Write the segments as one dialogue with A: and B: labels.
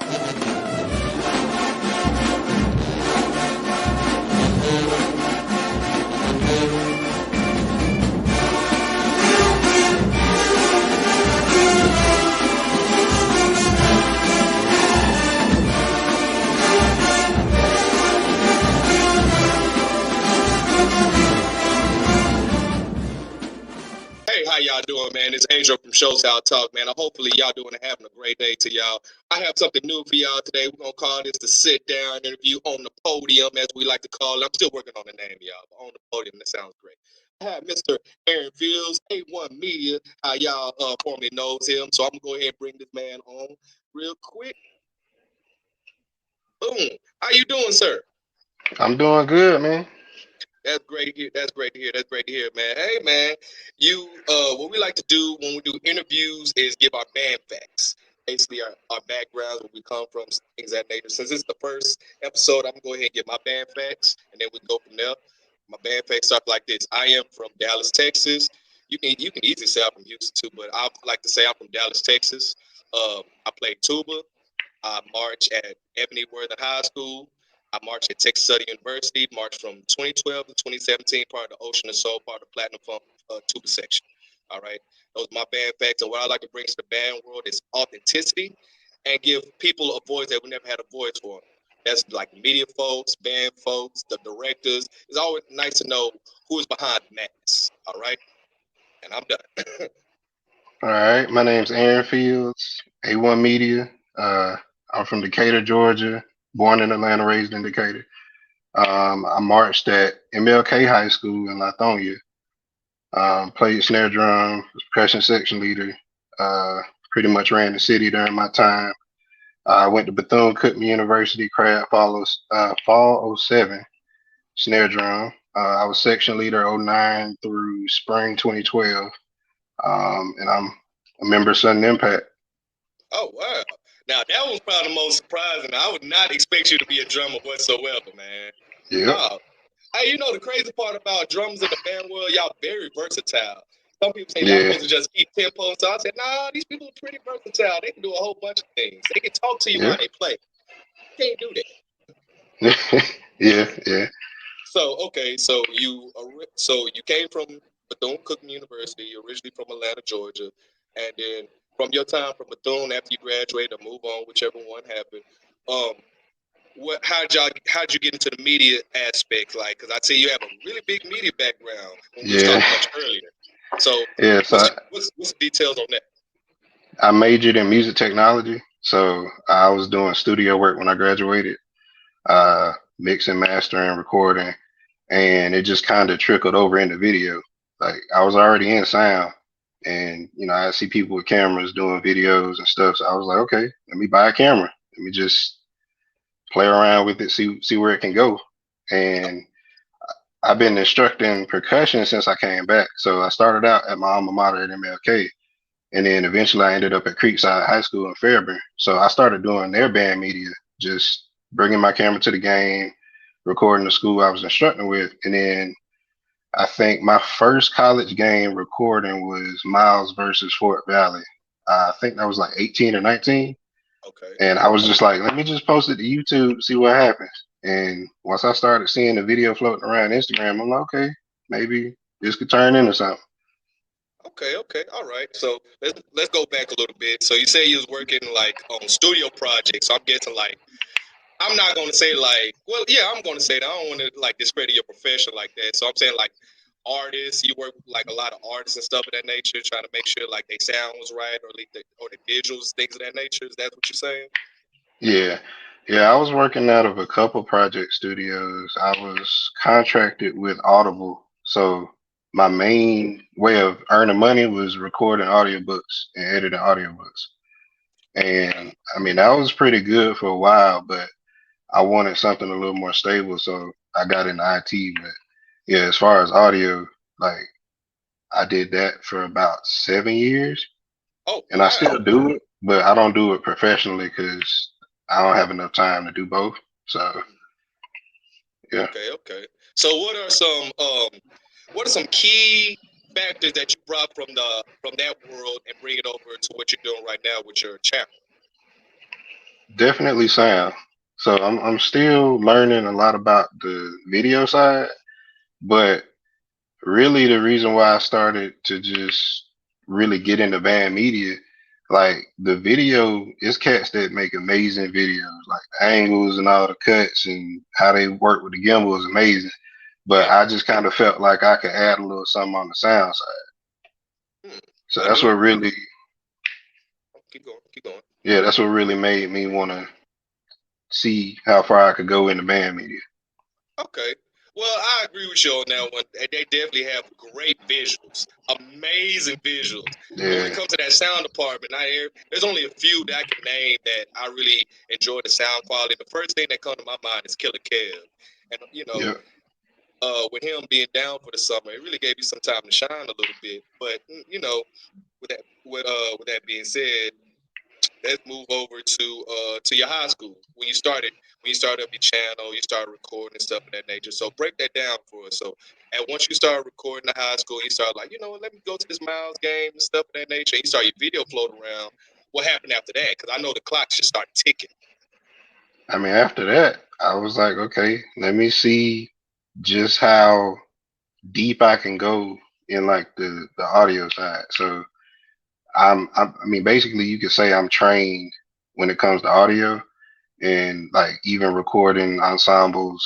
A: Hey, how y'all doing, man? It's Angel from Shows How Talk, man. Hopefully y'all doing and having a great day to y'all. I have something new for y'all today. We're gonna call this the sit down interview on the podium, as we like to call it. I'm still working on the name, y'all, but on the podium, that sounds great. I have Mr. Aaron Fields, A1 Media, how y'all formerly knows him. So I'm gonna go ahead and bring this man on real quick. Boom. How you doing, sir?
B: I'm doing good, man.
A: That's great to hear. That's great to hear. That's great to hear, man. Hey, man, you what we like to do when we do interviews is give our band facts, basically our backgrounds, where we come from, things of that nature. Since this is the first episode, I'm gonna go ahead and give my band facts, and then we can go from there. My band facts start like this: I am from Dallas, Texas. You can easily say I'm from Houston too, but I like to say I'm from Dallas, Texas. I play tuba. I march at Ebony Worthing High School. I marched at Texas Southern University, marched from 2012 to 2017, part of the Ocean and Soul, part of the Platinum Funk tuba section. All right. Those are my band facts. And what I like to bring to the band world is authenticity and give people a voice that we never had a voice for. That's like media folks, band folks, the directors. It's always nice to know who is behind the madness. All right. And I'm done.
B: All right, my name's Aaron Fields, A1 Media. Uh, I'm from Decatur, Georgia. Born in Atlanta, raised in Decatur. I marched at MLK High School in Lithonia. Played snare drum, was percussion section leader. Uh, Pretty much ran the city during my time. I went to Bethune-Cookman University, fall '07, snare drum. I was section leader '09 through spring 2012. And I'm a member of Sudden Impact.
A: Oh, wow. Now, that was probably the most surprising. I would not expect you to be a drummer whatsoever, man.
B: Yep.
A: No. Hey, the crazy part about drums in the band world, y'all very versatile. Some people say y'all
B: Yeah.
A: supposed to just keep tempo. So I said, nah, these people are pretty versatile. They can do a whole bunch of things. They can talk to you while
B: Yeah.
A: they play. Can't do that.
B: Yeah.
A: So okay, so you came from Bethune-Cookman University. You're originally from Atlanta, Georgia, and then from your time from Bethune, after you graduated or move on, whichever one happened, um, how'd you get into the media aspect? Like, because I see you have a really big media background when we was
B: Yeah.
A: talking much earlier. So
B: Yeah. So
A: what's the details on that?
B: I majored in music technology. So I was doing studio work when I graduated, mixing, mastering, recording, and it just kind of trickled over into video. Like I was already in sound, and I see people with cameras doing videos and stuff. So I was like, okay, let me buy a camera. Let me just play around with it, see where it can go. And I've been instructing percussion since I came back. So I started out at my alma mater at MLK, and then eventually I ended up at Creekside High School in Fairburn. So I started doing their band media, just bringing my camera to the game, recording the school I was instructing with, and then I think my first college game recording was Miles versus Fort Valley. I think that was like 18 or 19.
A: Okay.
B: And I was just like, let me just post it to YouTube, see what happens. And once I started seeing the video floating around Instagram, I'm like, okay, maybe this could turn into something.
A: Okay, all right. So let's go back a little bit. So you say you was working like on studio projects. So I'm guessing like I'm not gonna say like, well, yeah, I'm gonna say that. I don't want to like discredit your profession like that. So I'm saying like artists, you work with like a lot of artists and stuff of that nature, trying to make sure like their sound was right or like or the visuals, things of that nature. Is that what you're saying?
B: Yeah. Yeah, I was working out of a couple project studios. I was contracted with Audible. So my main way of earning money was recording audiobooks and editing audiobooks. And I mean, that was pretty good for a while, but I wanted something a little more stable. So I got into IT. But yeah, as far as audio, like I did that for about 7 years,
A: Oh
B: and I
A: wow.
B: still do it, but I don't do it professionally because I don't have enough time to do both. So yeah.
A: Okay. So what are some key factors that you brought from that world and bring it over to what you're doing right now with your channel?
B: Definitely sound. So I'm still learning a lot about the video side, but really the reason why I started to just really get into band media, like the video is cats that make amazing videos, like the angles and all the cuts and how they work with the gimbal is amazing. But
A: Right.
B: I just kind of felt like I could add a little something on the sound side.
A: Hmm.
B: So
A: Well,
B: that's
A: dude,
B: what really,
A: keep going, keep going.
B: yeah, that's what really made me want to see how far I could go in the band media.
A: Okay. Well, I agree with you on that one. They definitely have great visuals, amazing visuals. But when it
B: Yeah,
A: comes to that sound department, there's only a few that I can name that I really enjoy the sound quality. The first thing that comes to my mind is Killer Kev. And,
B: yeah.
A: with him being down for the summer, it really gave you some time to shine a little bit. But, with that being said, let's move over to your high school when you started up your channel, you started recording and stuff of that nature. So break that down for us. So, and once you start recording the high school, you start like, let me go to this Miles game and stuff of that nature. And you start your video floating around. What happened after that? Because I know the clock just started ticking.
B: I mean, after that, I was like, okay, let me see just how deep I can go in like the audio side. So I mean, basically, you could say I'm trained when it comes to audio and like even recording ensembles,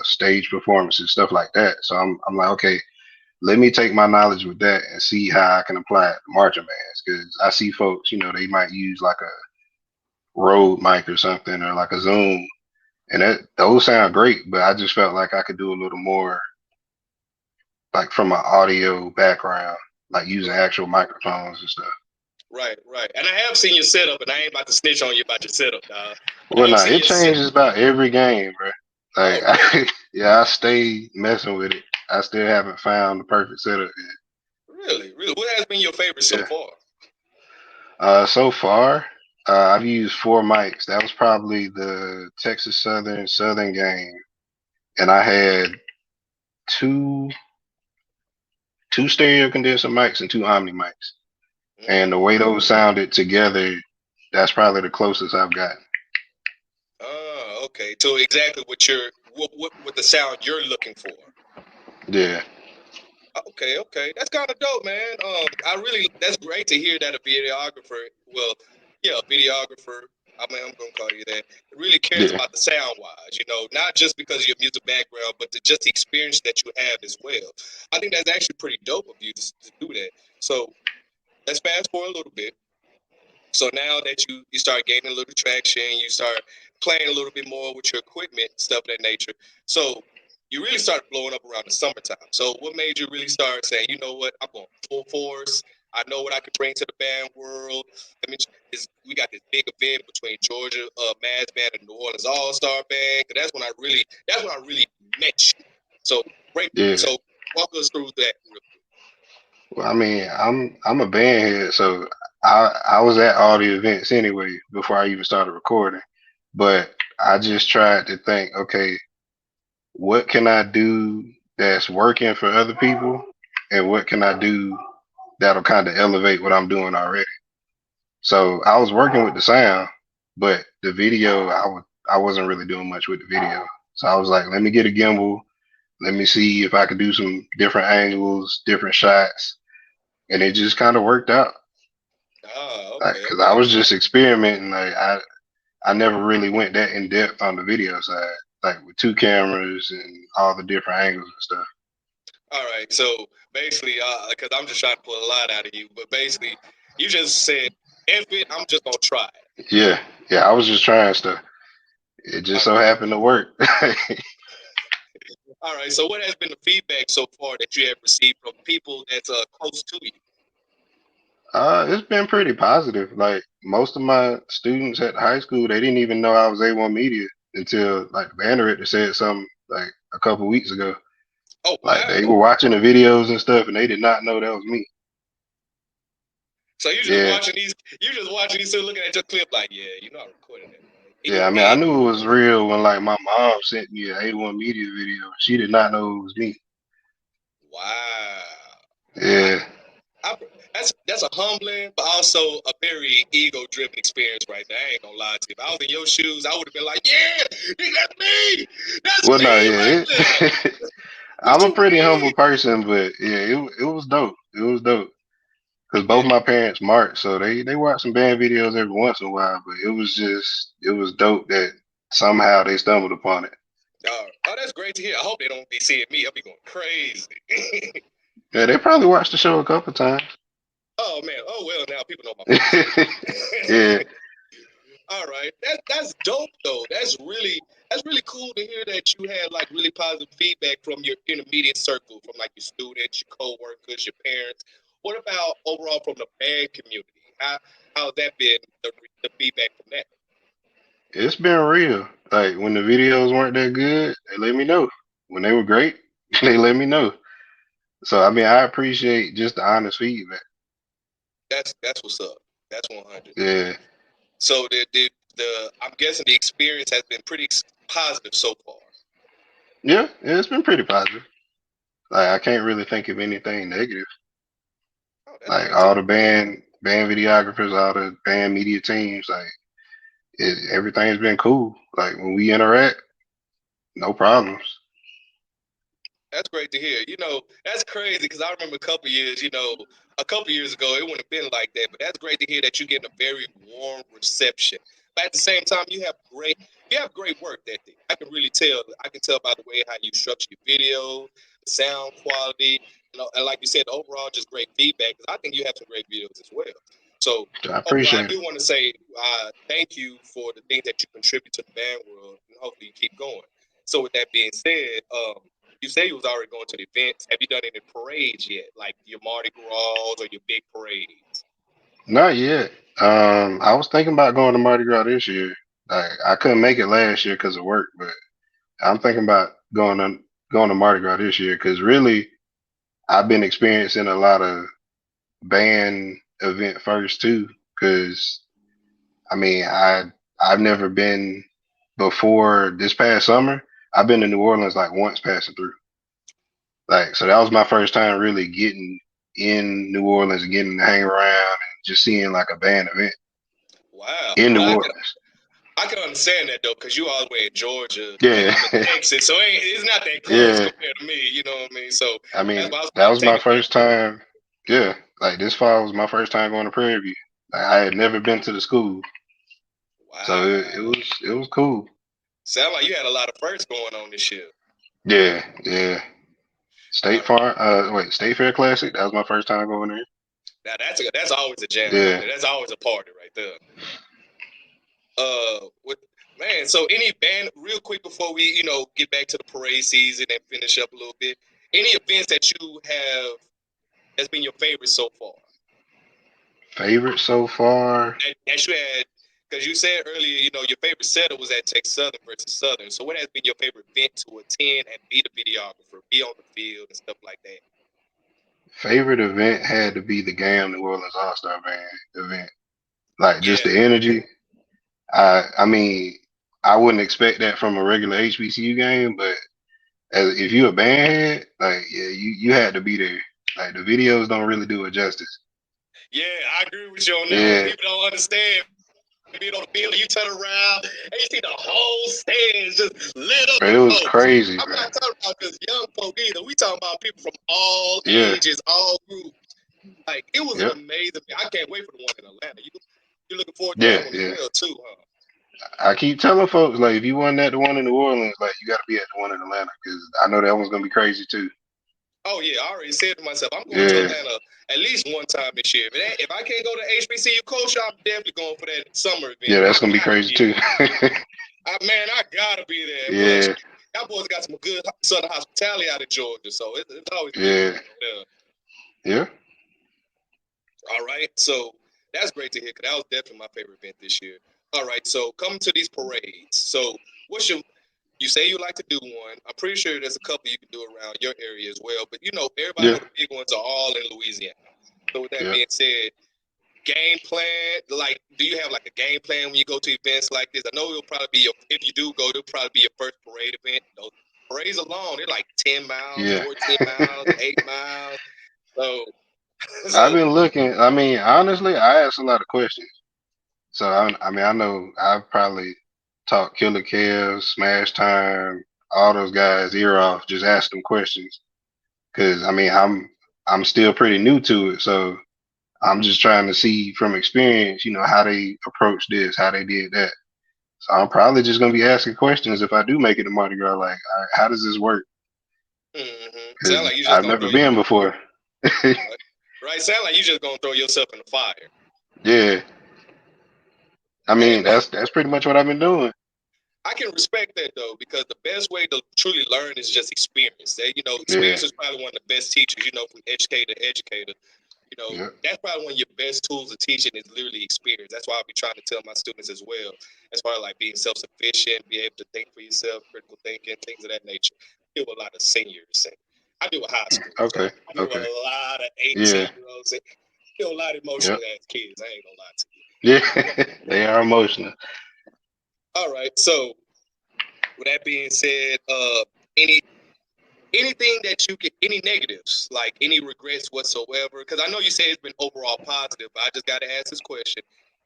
B: stage performances, stuff like that. So I'm like, okay, let me take my knowledge with that and see how I can apply it to marching bands. Because I see folks, they might use like a Rode mic or something or like a Zoom, and those sound great, but I just felt like I could do a little more like from an audio background, like using
A: Right,
B: actual microphones and stuff.
A: right, right. And I have seen your setup, and I ain't about to snitch on you about your setup, dog. I
B: Well,
A: have
B: nah,
A: seen
B: it
A: your set.
B: changes about every game, bro. Like,
A: Oh, really?
B: yeah, I stay messing with it. I still haven't found the perfect setup
A: Really, really. What has been your favorite so
B: yet. Yeah.
A: far?
B: So far, I've used four mics. That was probably the Texas Southern game, and I had two two stereo condenser mics and two Omni mics. And the way those
A: Mm.
B: sounded together, that's probably the closest I've gotten.
A: Oh, okay. So exactly what the sound you're looking for.
B: Yeah,
A: Okay, okay. That's kind of dope, man. That's great to hear that a videographer, well, yeah, a videographer. I'm gonna call you that. Really cares
B: yeah,
A: about the sound wise, not just because of your music background, but just the experience that you have as well. I think that's actually pretty dope of you to do that. So let's fast forward a little bit. So now that you start gaining a little traction, you start playing a little bit more with your equipment, stuff of that nature. So you really started blowing up around the summertime. So what made you really start saying, you know what, I'm going full force. I know what I can bring to the band world. I mean, we got this big event between Georgia Mass Band and New Orleans All Star Band. That's when I really met you. So break,
B: yeah.
A: so walk us through that real quick.
B: Well, I mean, I'm a band head, so I was at all the events anyway before I even started recording. But I just tried to think, okay, what can I do that's working for other people, and what can I do that'll kind of elevate what I'm doing already. So I was working with the sound, but the video I wasn't really doing much with the video. So I was like, let me get a gimbal. Let me see if I could do some different angles, different shots, and it just kind of worked out.
A: Ah,
B: Like,
A: okay,
B: cause I
A: okay.
B: was just experimenting. Like I never really went that in depth on the video side, like with two cameras and all the different angles and stuff.
A: All right. So basically, because I'm just trying to pull a lot out of you, but basically, you just said, "F it, I'm just gonna try it."
B: Yeah, yeah. I was just trying stuff. It just
A: All
B: so
A: right.
B: happened to work.
A: All right. So what has been the feedback so far that you have received from people that's close to you?
B: It's been pretty positive. Like most of my students at high school, they didn't even know I was A1 Media until like the band director said something like a couple weeks ago.
A: Oh
B: Like they
A: wow.
B: were watching the videos and stuff, and they did not know that was me.
A: So
B: Yeah,
A: you just watching these, so looking at your clip like, yeah, I recorded that, right?
B: yeah. I mean, I knew it was real when like my mom sent me an A1 Media video. She did not know it was me.
A: Wow. I,
B: Yeah,
A: I that's a humbling, but also a very ego-driven experience right there. I ain't gonna lie to you. If I was in your shoes, I would have been like, "Yeah, that's me. That's
B: Well, no,
A: me right
B: yeah,
A: there." What
B: I'm a
A: you
B: pretty
A: mean?
B: humble person, but yeah, it was dope. It was dope because
A: Yeah.
B: both my parents march, so they watch some band videos every once in a while. But it was dope that somehow they stumbled upon it.
A: Oh, that's great to hear. I hope they don't be seeing me. I'll be going crazy.
B: Yeah, they probably watched the show a couple times.
A: Oh man. Oh well. Now people know my face.
B: Yeah,
A: All right. That's dope though. That's really cool to hear that you had like really positive feedback from your intermediate circle, from like your students, your coworkers, your parents. What about overall from the band community? How's that been the feedback from that?
B: it's been real. Like when the videos weren't that good, they let me know. When they were great, they let me know. So I mean, I appreciate just the honest feedback.
A: That's what's up. That's 100.
B: Yeah,
A: So the I'm guessing the experience has been pretty positive so far.
B: yeah, it's been pretty positive. Like I can't really think of anything negative.
A: Oh, that's
B: Like
A: great to
B: all
A: hear.
B: the band videographers, all the band media teams, like everything's been cool. Like when we interact, no problems.
A: That's great to hear. That's crazy because I remember a couple years ago, it wouldn't have been like that. But that's great to hear that you're getting a very warm reception. But at the same time, you have great work ethic. I can really tell. I can tell by the way how you structure your video, the sound quality, and like you said, the overall just great feedback. Because I think you have some great videos as well. So
B: I
A: overall, I
B: appreciate it.
A: do want to say thank you for the things that you contribute to the band world, and hopefully you keep going. So with that being said, you say you was already going to the events. Have you done any parades yet, like your Mardi Gras or your big parades?
B: Not yet. I was thinking about going to Mardi Gras this year. Like I couldn't make it last year because of work, but I'm thinking about going to Mardi Gras this year because really I've been experiencing a lot of band event first too. Because I mean I've never been before this past summer. I've been to New Orleans like once passing through. Like so that was my first time really getting in New Orleans and getting to hang around and just seeing like a band event
A: Wow.
B: in New
A: Well,
B: Orleans.
A: I can understand that though, because you all the way in Georgia and
B: Yeah,
A: I'm in Texas, so it's not that close
B: yeah.
A: compared to me. You know what I mean? So
B: I
A: that's
B: mean,
A: why I was
B: that
A: like
B: was my
A: taking that.
B: first time. Yeah, like this fall was my first time going to Prairie View. Like, I had never been to the school, so
A: Wow.
B: it was cool.
A: Sound like you had a lot of firsts going on this year.
B: Yeah, yeah.
A: All
B: State
A: right.
B: Farm, wait, State Fair Classic. That was my first time going there.
A: Now that's always a jam right
B: Yeah,
A: there. That's always a party right there. With man, so any band real quick before we, get back to the parade season and finish up a little bit. Any events that you have that's been your favorite so far?
B: favorite so far.
A: That you had because you said earlier, your favorite setup was at Texas Southern versus Southern. So what has been your favorite event to attend and be the videographer, be on the field and stuff like that?
B: Favorite event had to be the GAM New Orleans All Star Band event. Like just
A: Yeah,
B: the energy. I mean, I wouldn't expect that from a regular HBCU game, but if you a band head, like yeah, you had to be there. Like the videos don't really do it justice.
A: yeah, I agree with you on that one.
B: Yeah,
A: People don't understand being on the field and you turn around and you see the whole stands just lit up
B: but
A: with
B: it was
A: folks.
B: crazy,
A: I'm
B: man.
A: not talking about just young folk either. We talking about people from all
B: Yeah,
A: ages, all groups. Like it was an
B: yep,
A: amazing. I can't wait for the one in Atlanta. You're looking forward to
B: yeah,
A: that one as
B: yeah.
A: well too, huh?
B: I keep telling folks like if you wasn't at the one in New Orleans, like you got to be at the one in Atlanta because I know that one's gonna be crazy too.
A: Oh yeah, I already said to myself, I'm going to
B: Yeah,
A: Atlanta at least one time this year. If I can't go to HBCU culture, I'm definitely going for that summer event.
B: yeah,
A: I
B: that's gonna be
A: gotta
B: crazy
A: be
B: too.
A: there. Man, I gotta be there. Plus,
B: Yeah,
A: y'all boys got some good Southern hospitality out of Georgia, so it's always good to
B: yeah,
A: be over there.
B: yeah,
A: All right, so that's great to hear. Cause that was definitely my favorite event this year. All right, so coming to these parades. So, what's your you say you like to do one. I'm pretty sure there's a couple you can do around your area as well. But everybody
B: yeah,
A: know the big ones are all in Louisiana. So with that
B: yeah.
A: being said, game plan, like do you have like a game plan when you go to events like this? I know it'll probably be if you do go, it'll probably be your first parade event. Those parades alone, they're like 10 miles,
B: Yeah.
A: 14 miles, 8 miles. So
B: I've
A: So,
B: been looking. I mean, honestly, I ask a lot of questions. So I mean, I know I've probably taught Killer Kev, Smash Time, all those guys ear off, just ask them questions. Cause I mean, I'm still pretty new to it, so I'm just trying to see from experience, how they approach this, how they did that. So I'm probably just gonna be asking questions if I do make it to Mardi Gras. Like, all right, how does this work?
A: sound
B: Because
A: like you just
B: I've
A: gonna
B: never
A: throw your
B: been before.
A: right. Right, sound like you just gonna throw yourself in the fire.
B: Yeah, I
A: And
B: mean that's pretty much what I've been doing.
A: I can respect that though, because the best way to truly learn is just experience. That
B: Yeah,
A: experience is probably one of the best teachers. From educator to educator.
B: yeah,
A: That's probably one of your best tools of teaching is literally experience. That's why I'll be trying to tell my students as well, as far as like being self sufficient, be able to think for yourself, critical thinking, things of that nature. I deal with a lot of seniors, and I deal with high school, so
B: okay,
A: I deal with
B: okay,
A: a lot of 8 and
B: yeah,
A: 7 year olds. And I deal with a lot of
B: yeah,
A: emotional ass kids. I ain't gonna lie to you.
B: yeah.
A: But
B: They are emotional.
A: all right, so with that being said, any anything that you get, any negatives, like any regrets whatsoever, because I know you said it's been overall positive, but I just got to ask this question: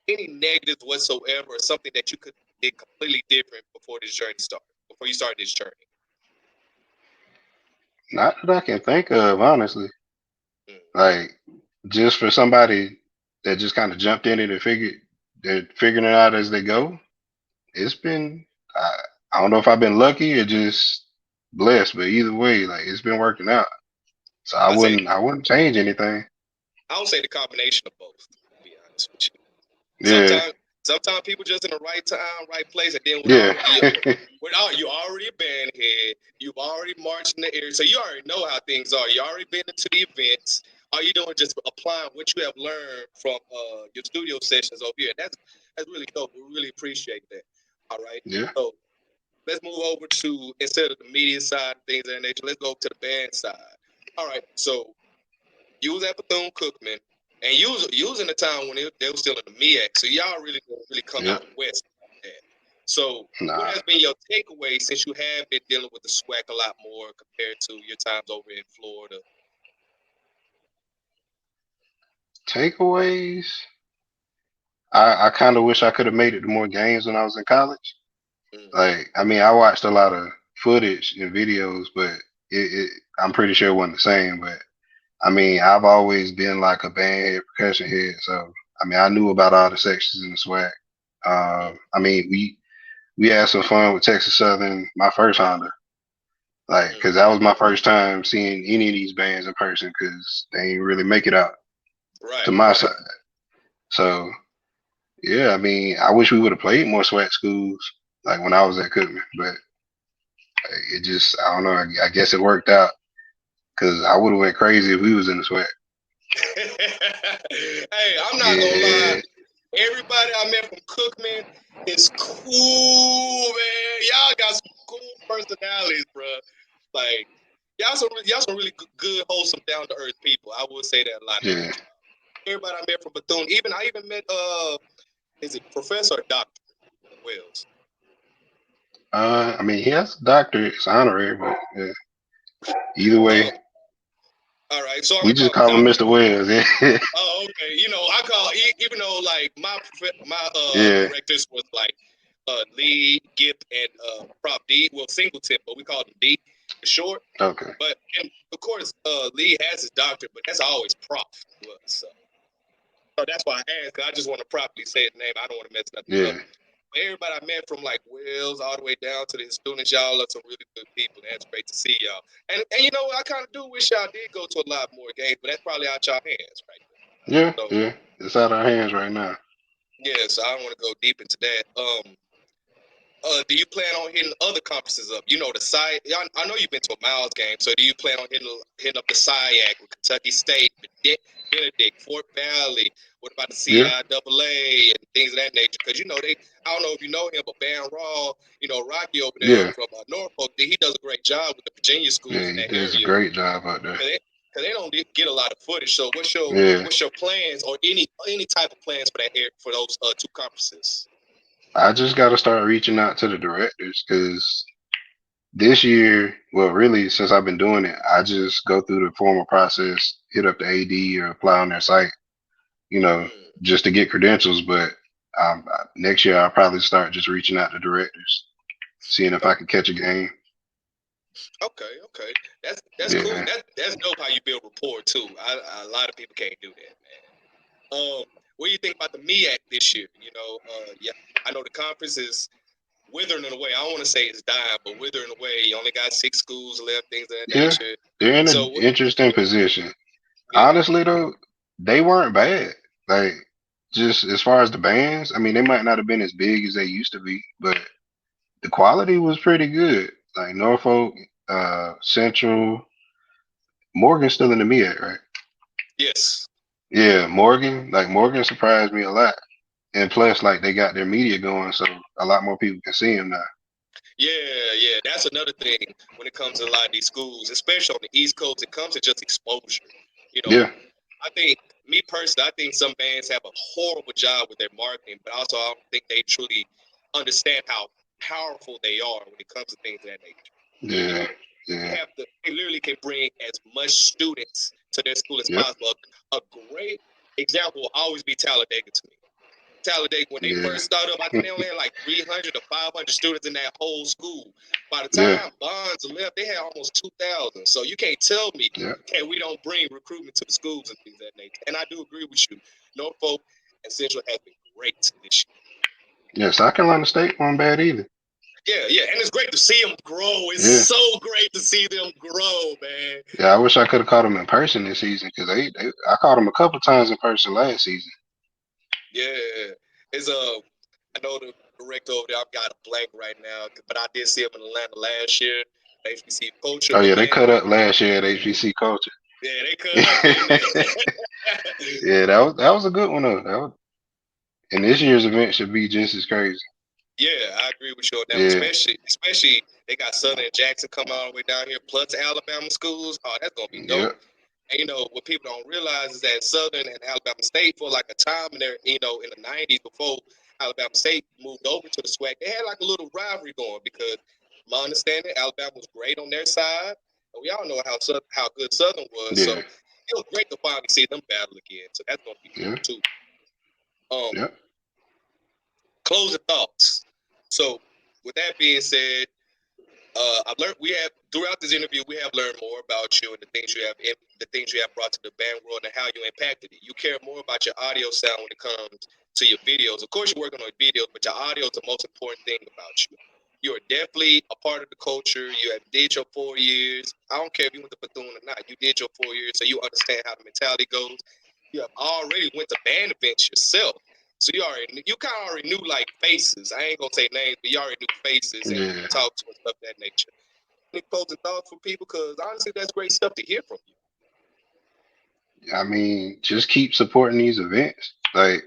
A: any negatives whatsoever, or something that you could did completely different before this journey started, before you started this journey?
B: Not that I can think of, honestly.
A: Mm.
B: Like just for somebody that just kind of jumped in it and they're figuring it out as they go. It's been I, I don't know if I've been lucky or just blessed, but either way, like it's been working out. So I
A: I say
B: wouldn't I wouldn't change anything.
A: I would say the combination of both. To be honest with you,
B: Yeah,
A: sometimes people just in the right time, right place, and then
B: yeah,
A: without you already a band head, you've already marched in the area, so you already know how things are. You already been into the events. All you doing is just applying what you have learned from your studio sessions over here. That's really dope. We really appreciate that. All right,
B: yeah,
A: so let's move over to, instead of the media side and things of that nature, let's go to the band side. All right, so you was at Bethune Cookman, and you was in the time when they were still in the MEAC, so y'all really come
B: yeah.
A: out west like that. So, what
B: Nah.
A: has been your takeaway since you have been dealing with the SWAC a lot more compared to your times over in Florida?
B: Takeaways. I kind of wish I could have made it to more games when I was in college.
A: Mm,
B: Like, I mean, I watched a lot of footage and videos, but I'm pretty sure it wasn't the same. But I mean, I've always been like a band head, percussion head, so I mean, I knew about all the sections in the swag.
A: mm,
B: I mean, we had some fun with Texas Southern, my first Honda, like,
A: mm.
B: cause that was my first time seeing any of these bands in person, cause they ain't really make it out to
A: Right,
B: my
A: right.
B: side. So yeah, I mean, I wish we would have played more swag schools, like when I was at Cookman, but it just, I don't know. I guess it worked out, cause I would have went crazy if we was in the swag.
A: Hey, I'm not gonna lie.
B: Yeah,
A: Everybody I met from Cookman is cool, man. Y'all got some cool personalities, bro. Like y'all some really good, wholesome, down to earth people. I would say that a lot
B: yeah.
A: about y'all. Everybody I met from Bethune, I even met is it Professor or Doctor Wells?
B: I mean, he has a doctorate, it's honorary, but yeah. Either way,
A: Oh, all right. So I'm
B: we
A: gonna
B: just
A: call him
B: call him
A: Doctor.
B: Mr. Wells. Yeah,
A: Oh, okay. I call even though like my
B: yeah.
A: directors was like Lee, Gip, and Prop D. Well, Singleton, but we called him D for short.
B: Okay.
A: But and of course, Lee has his doctor, but that's always Prof to us. So that's why I asked. 'Cause I just want to properly say his name. I don't want to mess nothing up.
B: Yeah,
A: But everybody I met from like Wells all the way down to the students, y'all are some really good people. That's great to see y'all. And I kind of do wish y'all did go to a lot more games, but that's probably out y'all hands right
B: yeah,
A: there. So
B: yeah. It's out of our hands right now.
A: yeah, so I don't want to go deep into that. Do you plan on hitting other conferences up? The side. I know you've been to a Miles game, so do you plan on hitting up the SIAC with Kentucky State, Benedict, Fort Valley? What about the
B: Yeah,
A: CIAA and things of that nature? Because they, I don't know if you know him, but Van Raw, Rocky over there
B: yeah,
A: from Norfolk, he does a great job with the Virginia schools
B: yeah.
A: in
B: He
A: that
B: does a
A: area.
B: great job out there.
A: Cause they don't get a lot of footage. So
B: Yeah,
A: what's your plans, or any type of plans for that for those two conferences?
B: I just got to start reaching out to the directors because this year, well, really, since I've been doing it, I just go through the formal process, hit up the AD or apply on their site, you know,
A: Mm,
B: just to get credentials. But next year, I'll probably start just reaching out to directors, seeing if I
A: okay,
B: can catch a game.
A: okay. That's cool.
B: Yeah,
A: That's dope how you build rapport too. A lot of people can't do that, man. What do you think about the MEAC this year? Yeah, I know the conference is withering away. I don't want to say it's dying, but withering away. You only got 6 schools left, things of that
B: yeah,
A: nature.
B: they're in
A: So,
B: an interesting position.
A: yeah,
B: Honestly, though, they weren't bad. Like, just as far as the bands, I mean, they might not have been as big as they used to be, but the quality was pretty good. Like Norfolk, Central, Morgan's still in the MEAC, right?
A: yes,
B: Yeah, Morgan surprised me a lot. And plus, like they got their media going, so a lot more people can see him now.
A: yeah. That's another thing when it comes to a lot of these schools, especially on the East Coast. It comes to just exposure. You know,
B: Yeah,
A: I think me personally, I think some bands have a horrible job with their marketing, but also I don't think they truly understand how powerful they are when it comes to things of that nature. You
B: yeah,
A: know,
B: yeah,
A: they literally can bring as much students to their school as
B: yep,
A: possible. A great example will always be Talladega to me. Talladega, when they
B: yeah,
A: first started up, I think they only had like 300 to 500 students in that whole school. By the
B: yeah,
A: time Bonds left, they had almost 2,000. So you can't tell me,
B: yeah.
A: okay, we don't bring recruitment to the schools and things of that nature. And I do agree with you. Norfolk and Central have been great this
B: Yeah, South Carolina State wasn't bad either.
A: year. Yeah, and it's great to see them grow. It's
B: Yeah,
A: so great to see them grow, man.
B: yeah. I wish I could have caught them in person this season because I caught them a couple times in person last season.
A: Yeah, it's I know the director over there. I've got a blank right now, but I did see him in Atlanta last year. HBC culture,
B: Oh
A: but
B: yeah, they
A: man,
B: cut up last year at HBC culture.
A: yeah, they cut up, didn't
B: Yeah,
A: they?
B: that was a good one though. And this year's event should be just as crazy.
A: Yeah, I agree with you on that one.
B: Yeah,
A: Especially they got Southern and Jackson coming all the way down here, plus Alabama schools. Oh, that's gonna be dope.
B: yep,
A: And what people don't realize is that Southern and Alabama State, for like a time in there, in the '90s before Alabama State moved over to the SWAC, they had like a little rivalry going because, my understanding, Alabama was great on their side, and we all know how good Southern was. So
B: yeah,
A: it was great to finally see them battle again. So that's gonna be cool
B: yeah,
A: too. Um,
B: yep.
A: Closing thoughts. So with that being said, I've learned we have throughout this interview we have learned more about you and the things you have brought to the band world and how you impacted it. You care more about your audio sound when it comes to your videos. Of course, you're working on videos, but your audio is the most important thing about you. You are definitely a part of the culture. You have did your 4 years. I don't care if you went to Bethune or not. You did your 4 years, so you understand how the mentality goes. You have already went to band events yourself. So you kind of already knew like faces. I ain't gonna say names, but you already knew faces and who to
B: Yeah,
A: talk to and stuff of that nature. Any closing thoughts for people? Because honestly, that's great stuff to hear from you.
B: I mean, just keep supporting these events. Like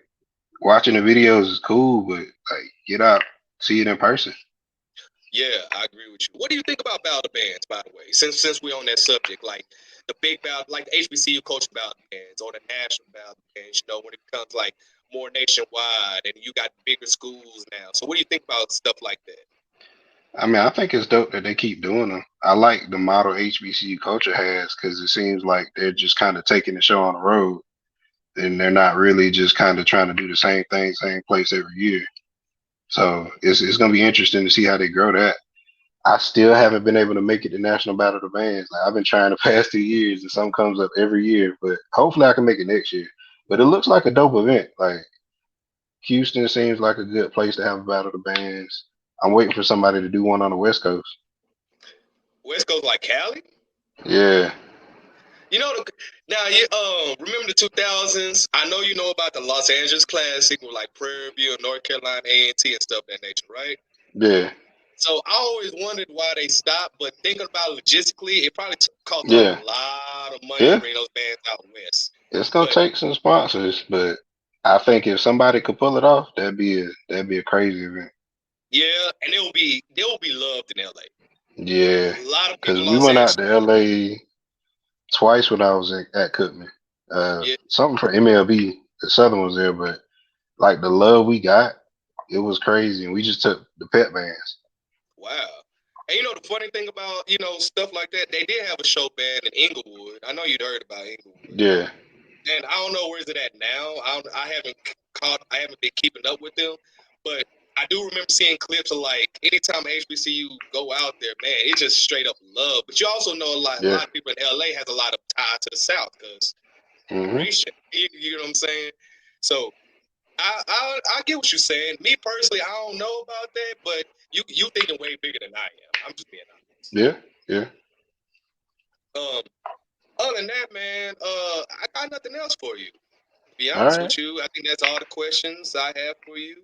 B: watching the videos is cool, but like get out, see it in person.
A: Yeah, I agree with you. What do you think about battle bands, by the way? Since we're on that subject, like the big battle, like the HBCU coach battle bands or the national battle bands, when it comes like more nationwide and you got bigger schools now. So what do you think about stuff like that?
B: I mean, I think it's dope that they keep doing them. I like the model HBCU culture has because it seems like they're just kind of taking the show on the road and they're not really just kind of trying to do the same thing, same place every year. So it's gonna be interesting to see how they grow that. I still haven't been able to make it to National Battle of the Bands. Like I've been trying the past 2 years, and something comes up every year. But hopefully, I can make it next year. But it looks like a dope event. Like Houston seems like a good place to have a Battle of the Bands. I'm waiting for somebody to do one on the West Coast.
A: West Coast like Cali?
B: Yeah,
A: You know, now you remember the 2000s? I know you know about the Los Angeles Classic with like Prairie View and North Carolina A&T and stuff of that nature, right?
B: yeah,
A: So I always wondered why they stopped, but thinking about it logistically, it probably cost a
B: yeah,
A: lot of money to
B: yeah.
A: bring those bands out west.
B: It's gonna
A: But
B: take some sponsors, but I think if somebody could pull it off, that'd be a crazy event.
A: yeah, and they will be loved in LA.
B: Yeah,
A: A lot of
B: because
A: people in
B: we
A: Los
B: went out
A: Angeles.
B: to LA twice when I was at Cookman.
A: Yeah,
B: Something for MLB. The Southern was there, but like the love we got, it was crazy. And we just took the pet bands.
A: wow. And you know the funny thing about stuff like that, they did have a show band in Inglewood. I know you'd heard about Inglewood,
B: Yeah.
A: and I don't know where's it at now. I haven't been keeping up with them, but I do remember seeing clips of like anytime HBCU go out there, man, it's just straight up love. But you also know a
B: Yeah.
A: lot of people in LA has a lot of tie to the South because
B: Hmm.
A: immigration. You know what I'm saying? So I get what you're saying. Me personally, I don't know about that, but you thinking way bigger than I am. I'm just being honest.
B: Yeah. Yeah.
A: Um, other than that, man, I got nothing else for you. To be
B: All
A: honest
B: right.
A: with you, I think that's all the questions I have for you,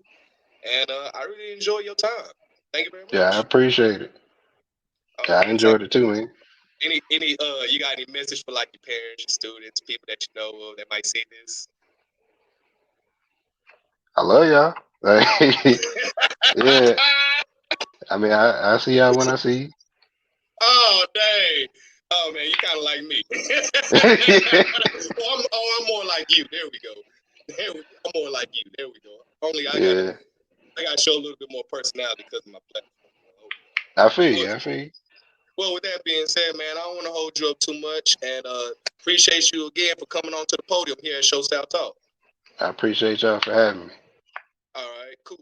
A: and I really enjoy your time. Thank you very
B: Yeah, I
A: much.
B: appreciate it.
A: All
B: Yeah, I
A: right, take
B: enjoyed it too, man.
A: any you got any message for like your parents, your students, people that you know of that might see this?
B: I love y'all. Like, yeah. I mean, I see y'all when I see
A: Oh dang! Oh man, you kind of like me.
B: you.
A: I'm more like you. There we go. I'm more like you. There we go. Only
B: Yeah.
A: I gotta show a little bit more personality because of my platform.
B: I feel
A: Well,
B: you. I feel you.
A: well, with that being said, man, I don't want to hold you up too much, and appreciate you again for coming on to the podium here at Show Style Talk.
B: I appreciate y'all for having me.
A: All right, cool.